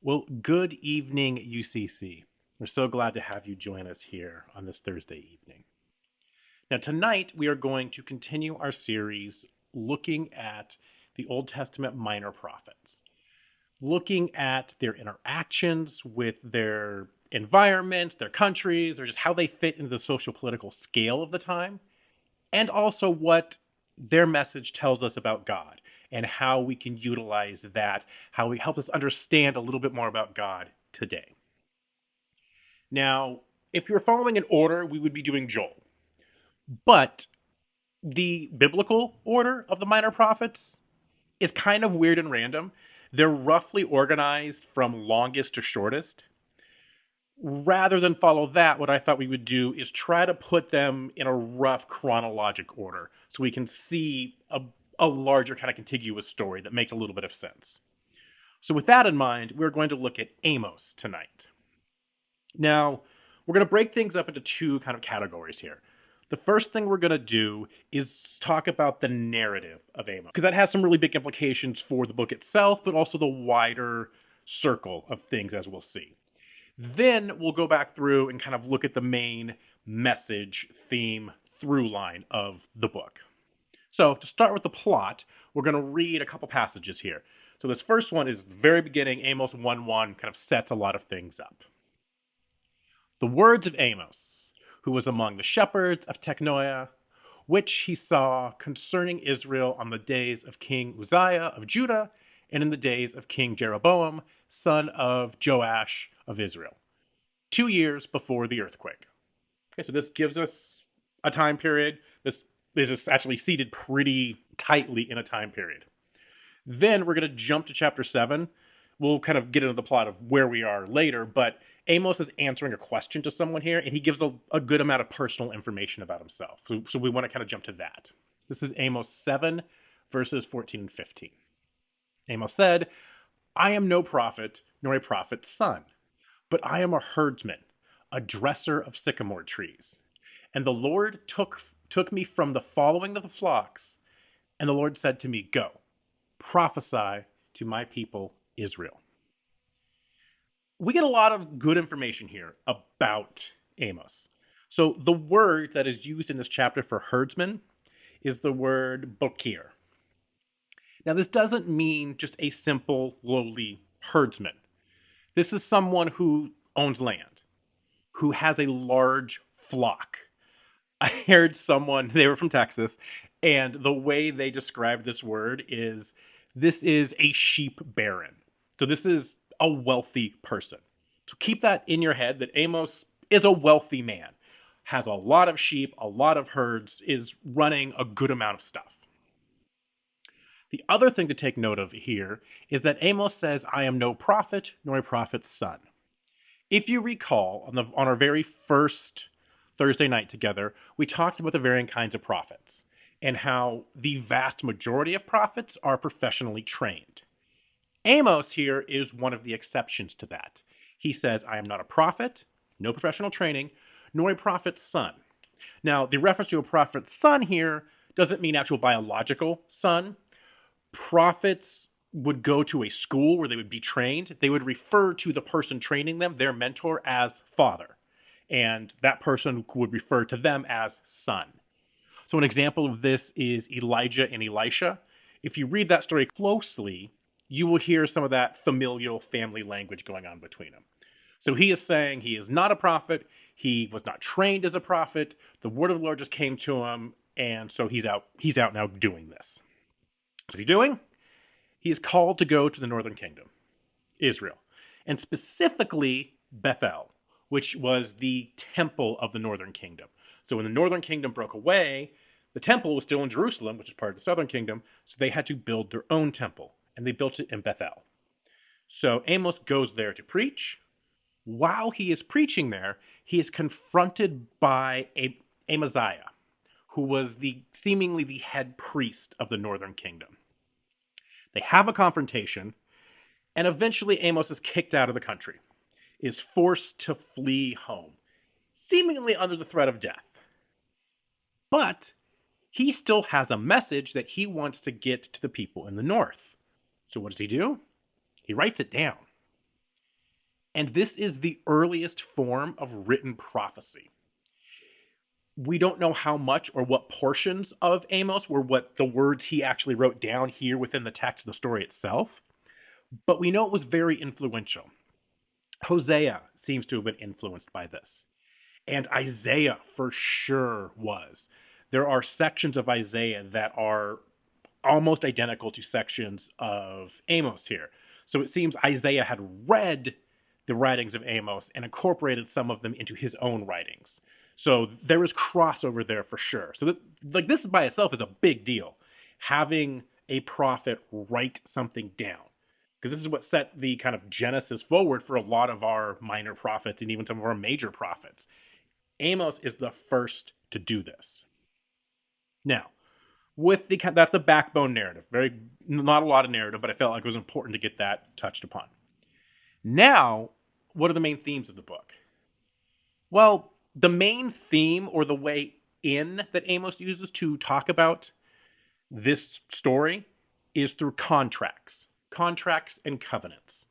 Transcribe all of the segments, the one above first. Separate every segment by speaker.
Speaker 1: Well, good evening, UCC. We're so glad to have you join us here on this Thursday evening. Now, tonight we are going to continue our series looking at the Old Testament minor prophets, looking at their interactions with their environments, their countries, or just how they fit into the social political scale of the time, and also what their message tells us about God and how we can utilize that, how it helps us understand a little bit more about God today. Now, if you're following an order, we would be doing Joel. But the biblical order of the minor prophets is kind of weird and random. They're roughly organized from longest to shortest. Rather than follow that, what I thought we would do is try to put them in a rough chronologic order so we can see a larger kind of contiguous story that makes a little bit of sense. So, with that in mind, we're going to look at Amos tonight. Now, we're going to break things up into two kind of categories here. The first thing we're going to do is talk about the narrative of Amos, because that has some really big implications for the book itself, but also the wider circle of things, as we'll see. Then we'll go back through and kind of look at the main message, theme, through line of the book. So, to start with the plot, we're going to read a couple passages here. So, this first one is the very beginning, Amos 1:1, kind of sets a lot of things up. The words of Amos, who was among the shepherds of Tekoa, which he saw concerning Israel on the days of King Uzziah of Judah, and in the days of King Jeroboam, son of Joash of Israel, 2 years before the earthquake. Okay, so this gives us a time period. This is actually seated pretty tightly in a time period. Then we're going to jump to chapter 7. We'll kind of get into the plot of where we are later, but Amos is answering a question to someone here, and he gives a good amount of personal information about himself. So we want to kind of jump to that. This is Amos 7, verses 14 and 15. Amos said, I am no prophet, nor a prophet's son, but I am a herdsman, a dresser of sycamore trees. And the Lord took me from the following of the flocks, and the Lord said to me, Go, prophesy to my people Israel. We get a lot of good information here about Amos. So the word that is used in this chapter for herdsman is the word bokir. Now, this doesn't mean just a simple, lowly herdsman. This is someone who owns land, who has a large flock. I heard someone, they were from Texas, and the way they described this word is this is a sheep baron. So this is a wealthy person. So keep that in your head that Amos is a wealthy man, has a lot of sheep, a lot of herds, is running a good amount of stuff. The other thing to take note of here is that Amos says, I am no prophet nor a prophet's son. If you recall, on our very first Thursday night together, we talked about the varying kinds of prophets and how the vast majority of prophets are professionally trained. Amos here is one of the exceptions to that. He says, I am not a prophet, no professional training, nor a prophet's son. Now, the reference to a prophet's son here doesn't mean actual biological son. Prophets would go to a school where they would be trained. They would refer to the person training them, their mentor, as father. And that person would refer to them as son. So an example of this is Elijah and Elisha. If you read that story closely, you will hear some of that familial family language going on between them. So he is saying he is not a prophet. He was not trained as a prophet. The word of the Lord just came to him, and so he's out now doing this. What's he doing? He is called to go to the northern kingdom, Israel, and specifically Bethel, which was the temple of the northern kingdom. So when the northern kingdom broke away, the temple was still in Jerusalem, which is part of the southern kingdom, so they had to build their own temple, and they built it in Bethel. So Amos goes there to preach. While he is preaching there, he is confronted by Amaziah, who was seemingly the head priest of the northern kingdom. They have a confrontation, and eventually Amos is kicked out of the country, is forced to flee home, seemingly under the threat of death. But he still has a message that he wants to get to the people in the north. So what does he do? He writes it down. And this is the earliest form of written prophecy. We don't know how much or what portions of Amos were what the words he actually wrote down here within the text of the story itself, but we know it was very influential. Hosea seems to have been influenced by this, and Isaiah for sure was. There are sections of Isaiah that are almost identical to sections of Amos here. So it seems Isaiah had read the writings of Amos and incorporated some of them into his own writings. So there is crossover there for sure. So like this by itself is a big deal. Having a prophet write something down. Because this is what set the kind of genesis forward for a lot of our minor prophets and even some of our major prophets. Amos is the first to do this. Now, with the that's the backbone narrative. Very not a lot of narrative, but I felt like it was important to get that touched upon. Now, what are the main themes of the book? Well, the main theme or the way in that Amos uses to talk about this story is through contracts and covenants,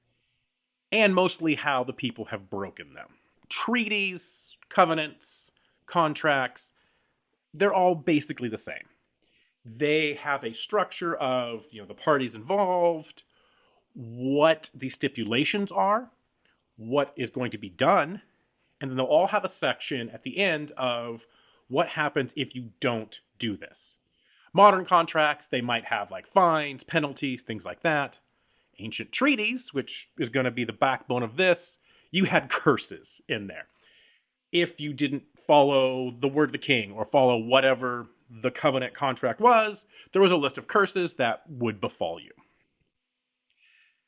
Speaker 1: and mostly how the people have broken them. Treaties, covenants, contracts, they're all basically the same. They have a structure of, the parties involved, what the stipulations are, what is going to be done, and then they'll all have a section at the end of what happens if you don't do this. Modern contracts, they might have like fines, penalties, things like that. Ancient treaties, which is going to be the backbone of this, you had curses in there. If you didn't follow the word of the king or follow whatever the covenant contract was, there was a list of curses that would befall you.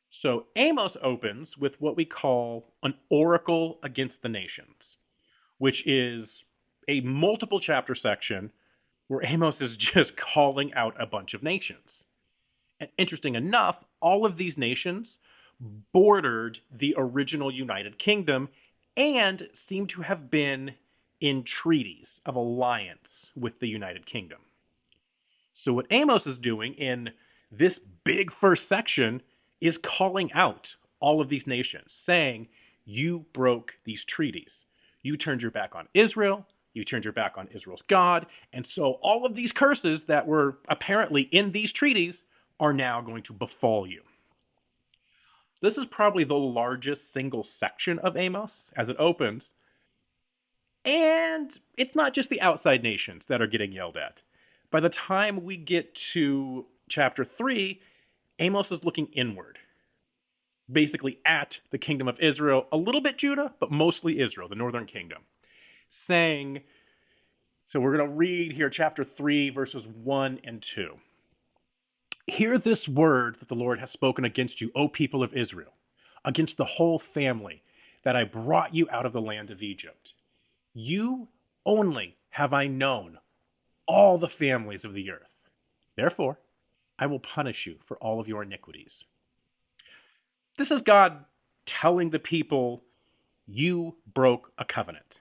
Speaker 1: So Amos opens with what we call an oracle against the nations, which is a multiple chapter section where Amos is just calling out a bunch of nations. And interesting enough, all of these nations bordered the original United Kingdom and seem to have been in treaties of alliance with the United Kingdom. So what Amos is doing in this big first section is calling out all of these nations, saying, you broke these treaties. You turned your back on Israel. You turned your back on Israel's God. And so all of these curses that were apparently in these treaties are now going to befall you. This is probably the largest single section of Amos as it opens. And it's not just the outside nations that are getting yelled at. By the time we get to chapter 3, Amos is looking inward, basically at the kingdom of Israel, a little bit Judah, but mostly Israel, the northern kingdom, saying, so we're going to read here chapter 3, verses 1 and 2. Hear this word that the Lord has spoken against you, O people of Israel, against the whole family that I brought you out of the land of Egypt. You only have I known all the families of the earth. Therefore, I will punish you for all of your iniquities. This is God telling the people, you broke a covenant.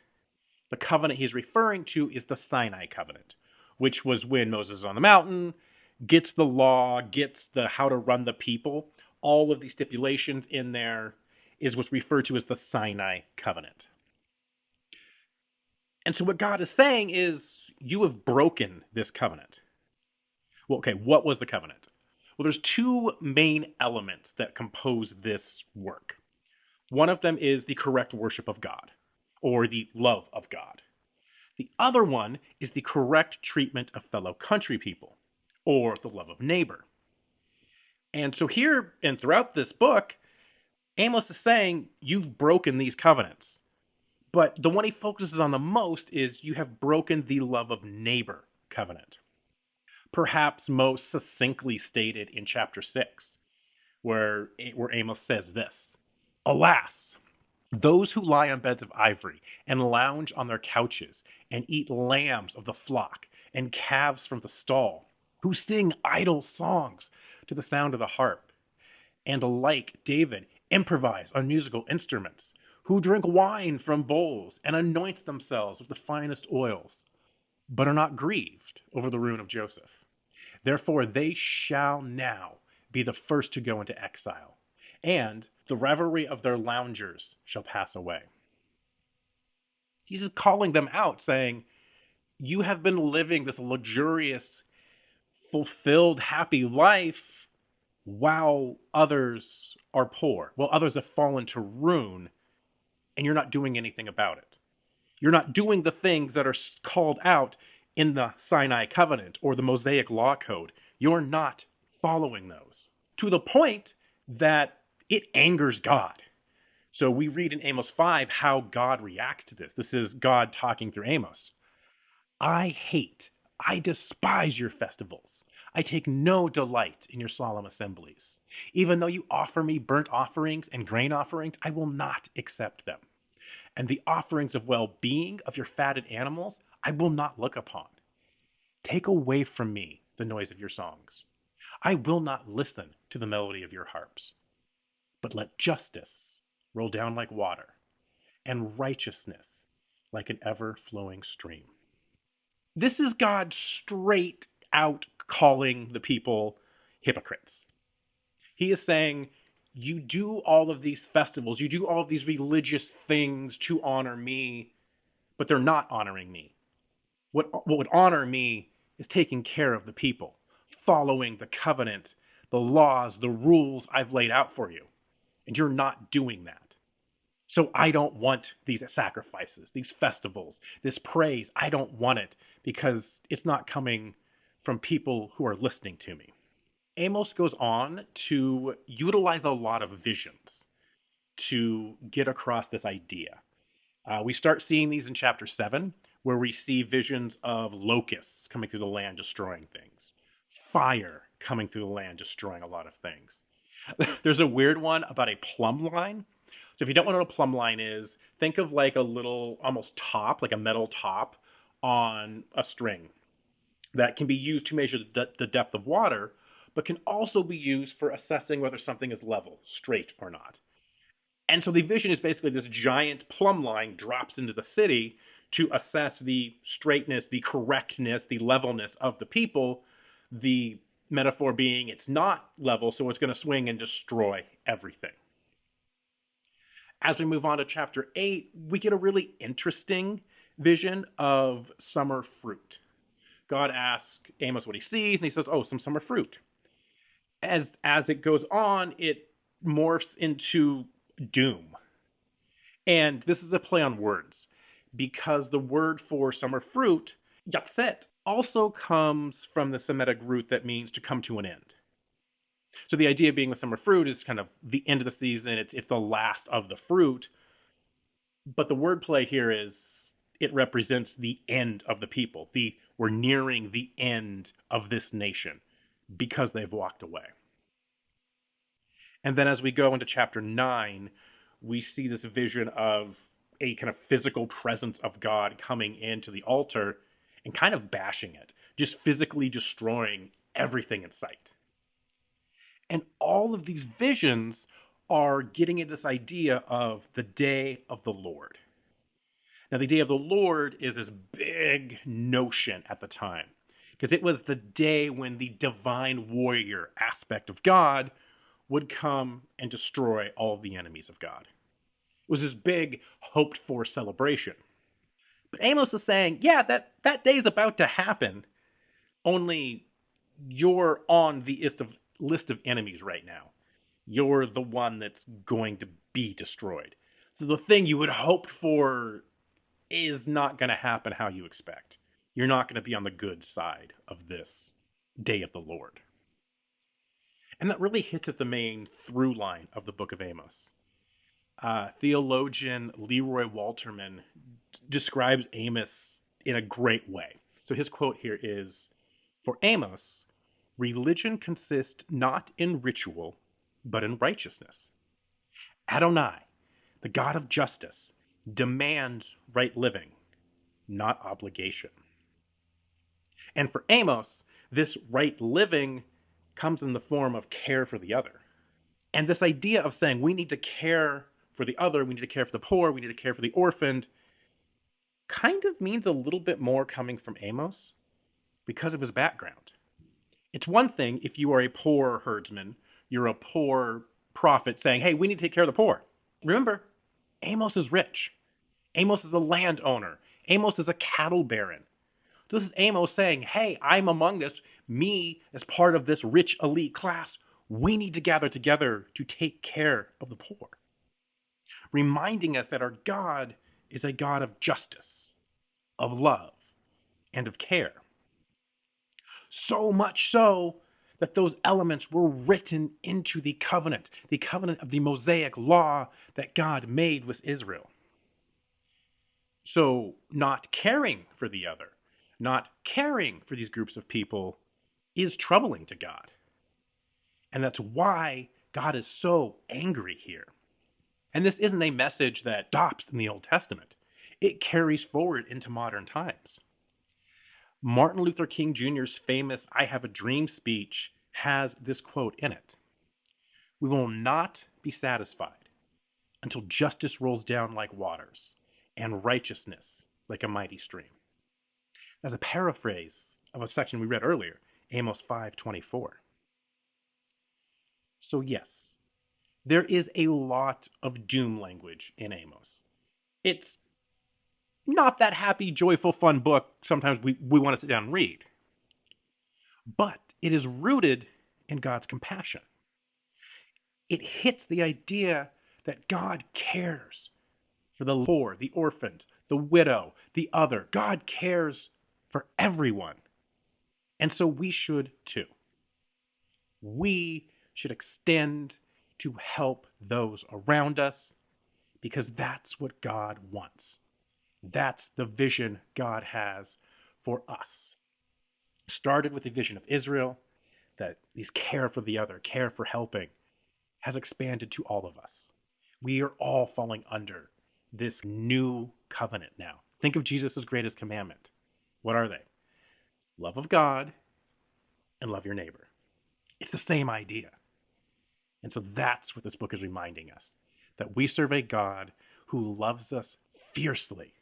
Speaker 1: The covenant he's referring to is the Sinai covenant, which was when Moses is on the mountain, gets the law, gets the how to run the people. All of the stipulations in there is what's referred to as the Sinai covenant. And so what God is saying is, you have broken this covenant. Well, okay, what was the covenant? Well, there's two main elements that compose this work. One of them is the correct worship of God, or the love of God. The other one is the correct treatment of fellow country people, or the love of neighbor. And so here and throughout this book, Amos is saying, you've broken these covenants. But the one he focuses on the most is, you have broken the love of neighbor covenant. Perhaps most succinctly stated in chapter 6, where Amos says this, alas, those who lie on beds of ivory and lounge on their couches and eat lambs of the flock and calves from the stall, who sing idle songs to the sound of the harp, and like David improvise on musical instruments, who drink wine from bowls and anoint themselves with the finest oils, but are not grieved over the ruin of Joseph. Therefore they shall now be the first to go into exile, and The revelry of their loungers shall pass away. He's just calling them out, saying, you have been living this luxurious, fulfilled, happy life while others are poor, while others have fallen to ruin, and you're not doing anything about it. You're not doing the things that are called out in the Sinai covenant or the Mosaic law code. You're not following those to the point that it angers God. So we read in Amos 5 how God reacts to this. This is God talking through Amos. I despise your festivals. I take no delight in your solemn assemblies. Even though you offer me burnt offerings and grain offerings, I will not accept them. And the offerings of well-being of your fatted animals, I will not look upon. Take away from me the noise of your songs. I will not listen to the melody of your harps. But let justice roll down like water, and righteousness like an ever-flowing stream. This is God straight out calling the people hypocrites. He is saying, you do all of these festivals, you do all of these religious things to honor me, but they're not honoring me. What would honor me is taking care of the people, following the covenant, the laws, the rules I've laid out for you. And you're not doing that. So I don't want these sacrifices, these festivals, this praise. I don't want it because it's not coming from people who are listening to me. Amos goes on to utilize a lot of visions to get across this idea. We start seeing these in chapter 7, where we see visions of locusts coming through the land, destroying things, fire coming through the land, destroying a lot of things. There's a weird one about a plumb line. So if you don't know what a plumb line is, think of like a little almost top, like a metal top on a string that can be used to measure the depth of water, but can also be used for assessing whether something is level, straight, or not. And so the vision is basically this giant plumb line drops into the city to assess the straightness, the correctness, the levelness of the people. The metaphor being it's not level, so it's going to swing and destroy everything. As we move on to chapter 8, we get a really interesting vision of summer fruit. God asks Amos what he sees, and he says, oh, some summer fruit. As it goes on, it morphs into doom. And this is a play on words, because the word for summer fruit, yatset, also comes from the Semitic root that means to come to an end. So the idea being with summer fruit is kind of the end of the season, it's the last of the fruit. But the wordplay here is it represents the end of the people. We're nearing the end of this nation because they've walked away. And then as we go into chapter 9, we see this vision of a kind of physical presence of God coming into the altar and kind of bashing it, just physically destroying everything in sight. And all of these visions are getting at this idea of the day of the Lord. Now, the day of the Lord is this big notion at the time, because it was the day when the divine warrior aspect of God would come and destroy all of the enemies of God. It was this big, hoped-for celebration. But Amos is saying, yeah, that day is about to happen, only you're on the list of enemies right now. You're the one that's going to be destroyed. So the thing you had hoped for is not going to happen how you expect. You're not going to be on the good side of this day of the Lord. And that really hits at the main through line of the Book of Amos. Theologian Leroy Walterman describes Amos in a great way. So his quote here is, "For Amos, religion consists not in ritual, but in righteousness. Adonai, the God of justice, demands right living, not obligation." And for Amos, this right living comes in the form of care for the other. And this idea of saying we need to care for the other, we need to care for the poor, we need to care for the orphaned, kind of means a little bit more coming from Amos because of his background. It's one thing if you are a poor herdsman, you're a poor prophet saying, hey, we need to take care of the poor. Remember, Amos is rich. Amos is a landowner. Amos is a cattle baron. This is Amos saying, hey, I'm among this. Me, as part of this rich elite class, we need to gather together to take care of the poor. Reminding us that our God is a God of justice, of love, and of care. So much so that those elements were written into the covenant of the Mosaic law that God made with Israel. So, not caring for the other, not caring for these groups of people is troubling to God. And that's why God is so angry here. And this isn't a message that stops in the Old Testament, it carries forward into modern times. Martin Luther King Jr.'s famous I Have a Dream speech has this quote in it: "We will not be satisfied until justice rolls down like waters and righteousness like a mighty stream." As a paraphrase of a section we read earlier, Amos 5:24. So yes, there is a lot of doom language in Amos. It's not that happy, joyful, fun book sometimes we want to sit down and read. But it is rooted in God's compassion. It hits the idea that God cares for the poor, the orphaned, the widow, the other. God cares for everyone. And so we should too. We should extend to help those around us because that's what God wants. That's the vision God has for us. Started with the vision of Israel, that these care for the other, care for helping, has expanded to all of us. We are all falling under this new covenant now. Think of Jesus' greatest commandment. What are they? Love of God and love your neighbor. It's the same idea. And so that's what this book is reminding us, that we serve a God who loves us fiercely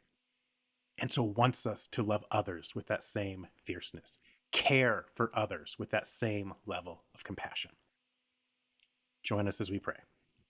Speaker 1: and so wants us to love others with that same fierceness, care for others with that same level of compassion. Join us as we pray.